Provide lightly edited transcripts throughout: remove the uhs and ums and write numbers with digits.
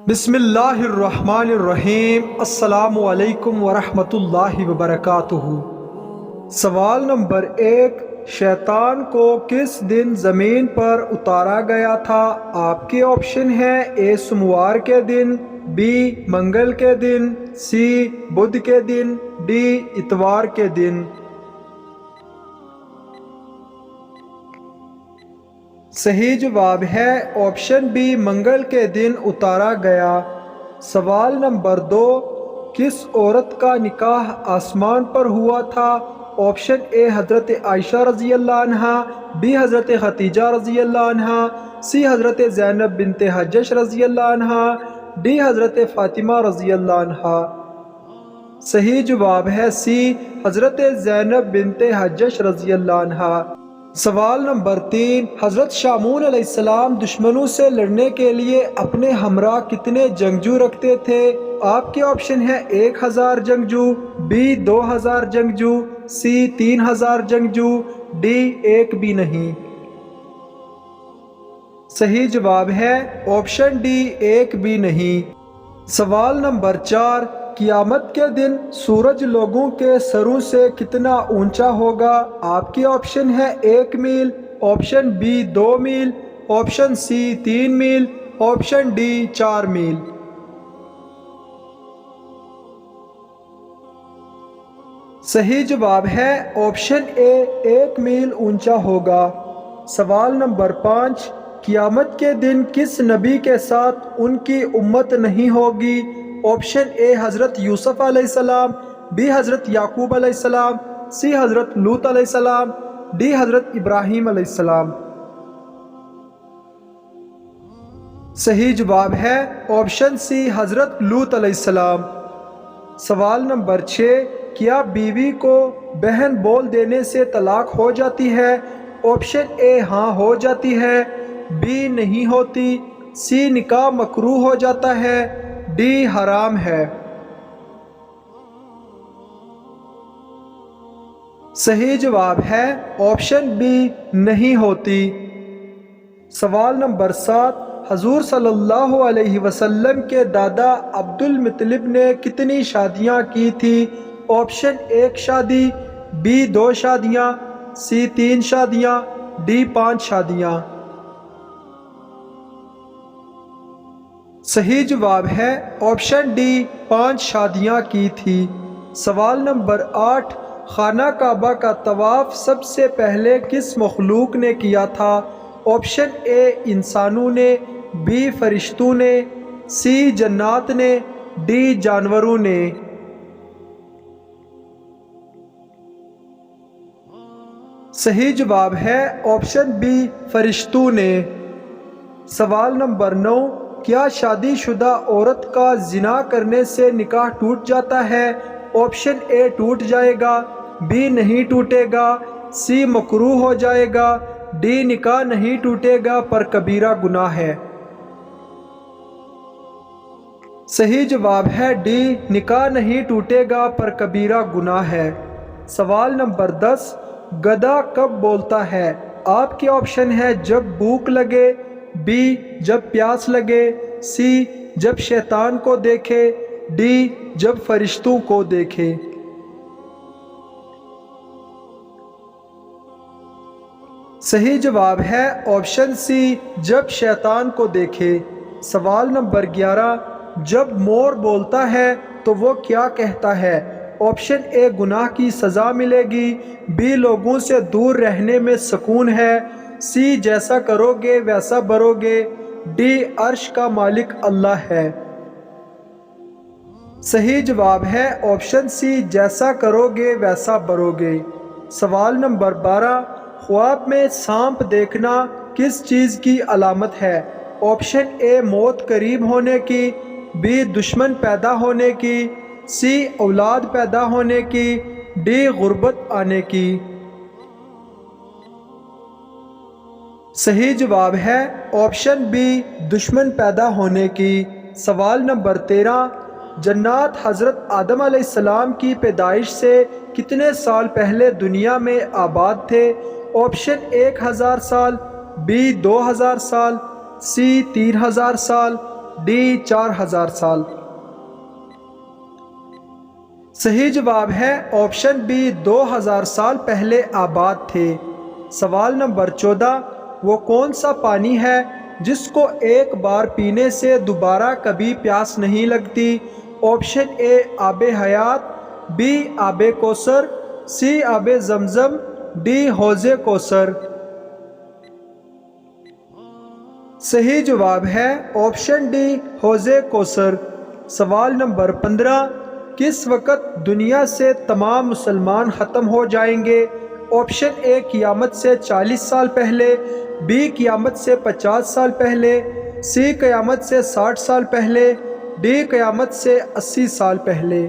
بسم اللہ الرحمن الرحیم۔ السلام علیکم ورحمۃ اللہ وبرکاتہ۔ سوال نمبر 1، شیطان کو کس دن زمین پر اتارا گیا تھا؟ آپ کے آپشن ہیں: اے سوموار کے دن، بی منگل کے دن، سی بدھ کے دن، ڈی اتوار کے دن۔ صحیح جواب ہے آپشن بی، منگل کے دن اتارا گیا۔ سوال نمبر 2، کس عورت کا نکاح آسمان پر ہوا تھا؟ آپشن اے حضرت عائشہ رضی اللہ عنہا، بی حضرت خدیجہ رضی اللہ عنہا، سی حضرت زینب بنت جحش رضی اللہ عنہا، ڈی حضرت فاطمہ رضی اللہ عنہا۔ صحیح جواب ہے سی، حضرت زینب بنت جحش رضی اللہ عنہا۔ سوال نمبر 3، حضرت شامون علیہ السلام دشمنوں سے لڑنے کے لیے اپنے ہمراہ کتنے جنگجو رکھتے تھے؟ آپ کے آپشن ہیں: 1000 جنگجو، بی 2000 جنگجو، سی 3000 جنگجو، ڈی ایک بھی نہیں۔ صحیح جواب ہے آپشن ڈی، ایک بھی نہیں۔ سوال نمبر 4، قیامت کے دن سورج لوگوں کے سروں سے کتنا اونچا ہوگا؟ آپ کے آپشن ہے: 1 میل، آپشن بی 2 میل، آپشن سی 3 میل، آپشن ڈی 4 میل۔ صحیح جواب ہے آپشن اے، 1 میل اونچا ہوگا۔ سوال نمبر 5، قیامت کے دن کس نبی کے ساتھ ان کی امت نہیں ہوگی؟ آپشن اے حضرت یوسف علیہ السلام، بی حضرت یعقوب علیہ السلام، سی حضرت لوط علیہ السلام، ڈی حضرت ابراہیم علیہ السلام۔ صحیح جواب ہے آپشن سی، حضرت لوط علیہ السلام۔ سوال نمبر 6، کیا بیوی کو بہن بول دینے سے طلاق ہو جاتی ہے؟ آپشن اے ہاں ہو جاتی ہے، بی نہیں ہوتی، سی نکاح مکروہ ہو جاتا ہے، ڈی حرام ہے۔ صحیح جواب ہے آپشن بی، نہیں ہوتی۔ سوال نمبر 7، حضور صلی اللہ علیہ وسلم کے دادا عبد المطلب نے کتنی شادیاں کی تھی؟ آپشن 1 شادی، بی 2 شادیاں، سی 3 شادیاں، ڈی 5 شادیاں۔ صحیح جواب ہے آپشن ڈی، 5 شادیاں کی تھی۔ سوال نمبر 8، خانہ کعبہ کا طواف سب سے پہلے کس مخلوق نے کیا تھا؟ آپشن اے انسانوں نے، بی فرشتوں نے، سی جنات نے، ڈی جانوروں نے۔ صحیح جواب ہے آپشن بی، فرشتوں نے۔ سوال نمبر 9، کیا شادی شدہ عورت کا زنا کرنے سے نکاح ٹوٹ جاتا ہے؟ آپشن اے ٹوٹ جائے گا، بی نہیں ٹوٹے گا، سی مکروہ ہو جائے گا، ڈی نکاح نہیں ٹوٹے گا پر کبیرہ گناہ ہے۔ صحیح جواب ہے ڈی، نکاح نہیں ٹوٹے گا پر کبیرہ گناہ ہے۔ سوال نمبر 10، گدھا کب بولتا ہے؟ آپ کے آپشن ہے: جب بھوک لگے، بی جب پیاس لگے، سی جب شیطان کو دیکھے، ڈی جب فرشتوں کو دیکھے۔ صحیح جواب ہے آپشن سی، جب شیطان کو دیکھے۔ سوال نمبر 11، جب مور بولتا ہے تو وہ کیا کہتا ہے؟ آپشن اے گناہ کی سزا ملے گی، بی لوگوں سے دور رہنے میں سکون ہے، سی جیسا کرو گے ویسا بھرو گے، ڈی عرش کا مالک اللہ ہے۔ صحیح جواب ہے آپشن سی، جیسا کرو گے ویسا بھرو گے۔ سوال نمبر 12، خواب میں سانپ دیکھنا کس چیز کی علامت ہے؟ آپشن اے موت قریب ہونے کی، بی دشمن پیدا ہونے کی، سی اولاد پیدا ہونے کی، ڈی غربت آنے کی۔ صحیح جواب ہے آپشن بی، دشمن پیدا ہونے کی۔ سوال نمبر 13، جنات حضرت آدم علیہ السلام کی پیدائش سے کتنے سال پہلے دنیا میں آباد تھے؟ آپشن 1000 سال، بی 2000 سال، سی 3000 سال، ڈی 4000 سال۔ صحیح جواب ہے آپشن بی 2000 سال پہلے آباد تھے۔ سوال نمبر 14، وہ کون سا پانی ہے جس کو ایک بار پینے سے دوبارہ کبھی پیاس نہیں لگتی؟ آپشن اے آب حیات، بی آب کوثر، سی آب زمزم، ڈی حوض کوثر۔ صحیح جواب ہے آپشن ڈی حوض کوثر۔ سوال نمبر 15، کس وقت دنیا سے تمام مسلمان ختم ہو جائیں گے؟ آپشن اے قیامت سے 40 سال پہلے، بی قیامت سے 50 سال پہلے، سی قیامت سے 60 سال پہلے، ڈی قیامت سے 80 سال پہلے۔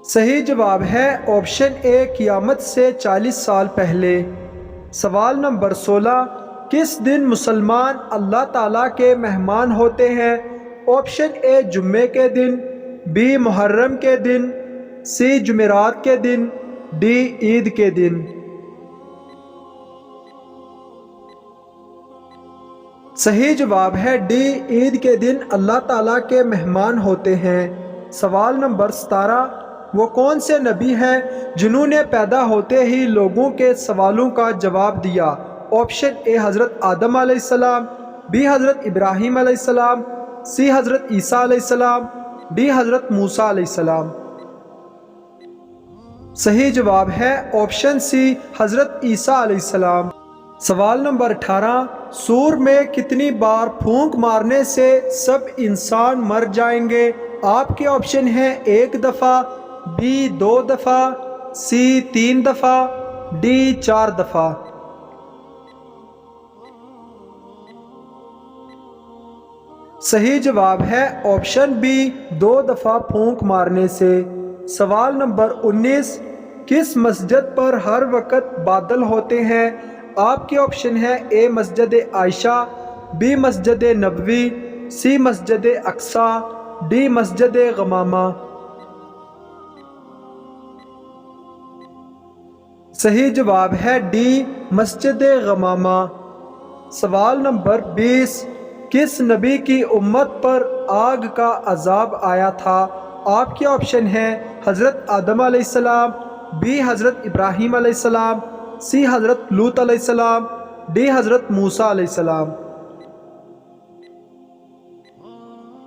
صحیح جواب ہے آپشن اے قیامت سے 40 سال پہلے۔ سوال نمبر 16، کس دن مسلمان اللہ تعالیٰ کے مہمان ہوتے ہیں؟ آپشن اے جمعے کے دن، بی محرم کے دن، سی جمعرات کے دن، ڈی عید کے دن۔ صحیح جواب ہے ڈی عید کے دن اللہ تعالیٰ کے مہمان ہوتے ہیں۔ سوال نمبر 17، وہ کون سے نبی ہیں جنہوں نے پیدا ہوتے ہی لوگوں کے سوالوں کا جواب دیا؟ آپشن اے حضرت آدم علیہ السلام، بی حضرت ابراہیم علیہ السلام، سی حضرت عیسیٰ علیہ السلام، ڈی حضرت موسیٰ علیہ السلام۔ صحیح جواب ہے آپشن سی حضرت عیسیٰ علیہ السلام۔ سوال نمبر 18، سور میں کتنی بار پھونک مارنے سے سب انسان مر جائیں گے؟ آپ کے آپشن ہیں 1 دفعہ، بی 2 دفعہ، سی 3 دفعہ، ڈی 4 دفعہ۔ صحیح جواب ہے آپشن بی 2 دفعہ پھونک مارنے سے۔ سوال نمبر 19، کس مسجد پر ہر وقت بادل ہوتے ہیں؟ آپ کے آپشن ہیں اے مسجد عائشہ، be Masjid Nabawi, C Masjid Aqsa, D مسجد غمامہ۔ صحیح جواب ہے ڈی مسجد غمامہ۔ سوال نمبر 20، کس نبی کی امت پر آگ کا عذاب آیا تھا؟ آپ کے آپشن ہیں حضرت آدم علیہ السلام، بی حضرت ابراہیم علیہ السلام، سی حضرت لوط علیہ السلام، ڈی حضرت موسیٰ علیہ السلام۔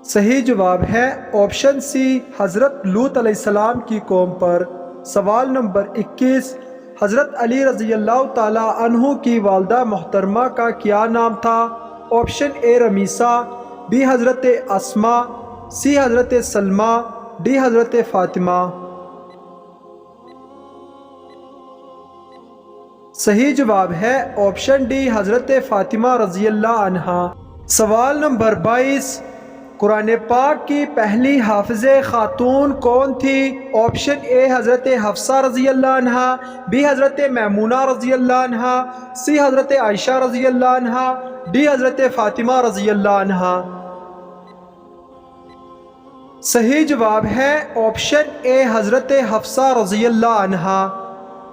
صحیح جواب ہے آپشن سی حضرت لوط علیہ السلام کی قوم پر۔ سوال نمبر 21، حضرت علی رضی اللہ تعالی عنہ کی والدہ محترمہ کا کیا نام تھا؟ آپشن اے رمیسہ، بی حضرت اسماء، سی حضرت سلمہ، ڈی حضرت فاطمہ۔ صحیح جواب ہے آپشن ڈی حضرت فاطمہ رضی اللہ عنہا۔ سوال نمبر 22، قرآن پاک کی پہلی حافظ خاتون کون تھی؟ آپشن اے حضرت حفصہ رضی اللہ عنہا، بی حضرت میمونہ رضی اللہ عنہا، سی حضرت عائشہ رضی اللہ عنہا، ڈی حضرت فاطمہ رضی اللہ عنہا۔ صحیح جواب ہے آپشن اے حضرت حفصہ رضی اللہ عنہا۔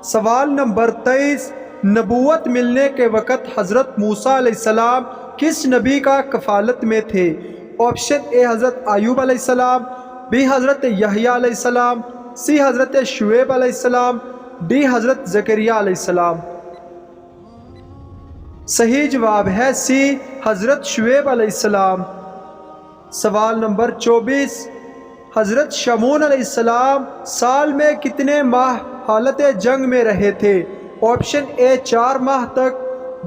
سوال نمبر 23، نبوت ملنے کے وقت حضرت موسیٰ علیہ السلام کس نبی کا کفالت میں تھے؟ آپشن اے حضرت ایوب علیہ السلام، بی حضرت یحییٰ علیہ السلام، سی حضرت شعیب علیہ السلام، ڈی حضرت زکریہ علیہ السلام۔ صحیح جواب ہے سی حضرت شعیب علیہ السلام۔ سوال نمبر 24، حضرت شمعون علیہ السلام سال میں کتنے ماہ حالت جنگ میں رہے تھے؟ آپشن اے 4 ماہ تک،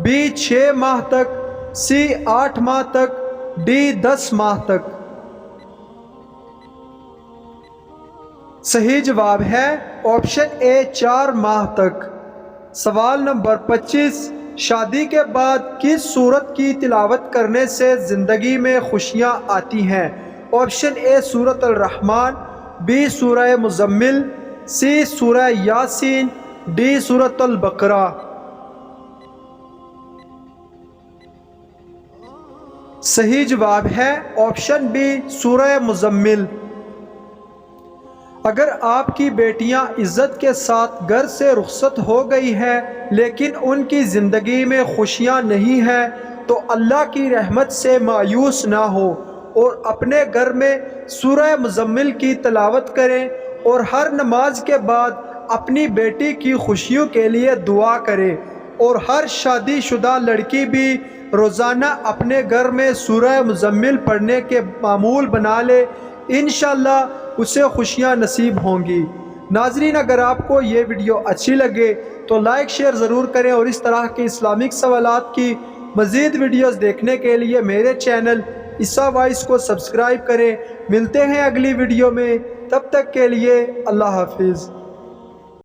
بی 6 ماہ تک، سی 8 ماہ تک، ڈی 10 ماہ تک۔ صحیح جواب ہے آپشن اے 4 ماہ تک۔ سوال نمبر 25، شادی کے بعد کس سورت کی تلاوت کرنے سے زندگی میں خوشیاں آتی ہیں؟ آپشن اے سورۃ الرحمن، بی سورہ مزمل، سی سورہ یاسین، ڈی سورۃ البقرہ۔ صحیح جواب ہے آپشن بی سورہ مزمل۔ اگر آپ کی بیٹیاں عزت کے ساتھ گھر سے رخصت ہو گئی ہیں لیکن ان کی زندگی میں خوشیاں نہیں ہیں، تو اللہ کی رحمت سے مایوس نہ ہو اور اپنے گھر میں سورہ مزمل کی تلاوت کریں اور ہر نماز کے بعد اپنی بیٹی کی خوشیوں کے لیے دعا کریں، اور ہر شادی شدہ لڑکی بھی روزانہ اپنے گھر میں سورہ مزمل پڑھنے کے معمول بنا لے، انشاءاللہ اسے خوشیاں نصیب ہوں گی۔ ناظرین، اگر آپ کو یہ ویڈیو اچھی لگے تو لائک شیئر ضرور کریں، اور اس طرح کے اسلامک سوالات کی مزید ویڈیوز دیکھنے کے لیے میرے چینل عیسیٰ وائس کو سبسکرائب کریں۔ ملتے ہیں اگلی ویڈیو میں، تب تک کے لیے اللہ حافظ۔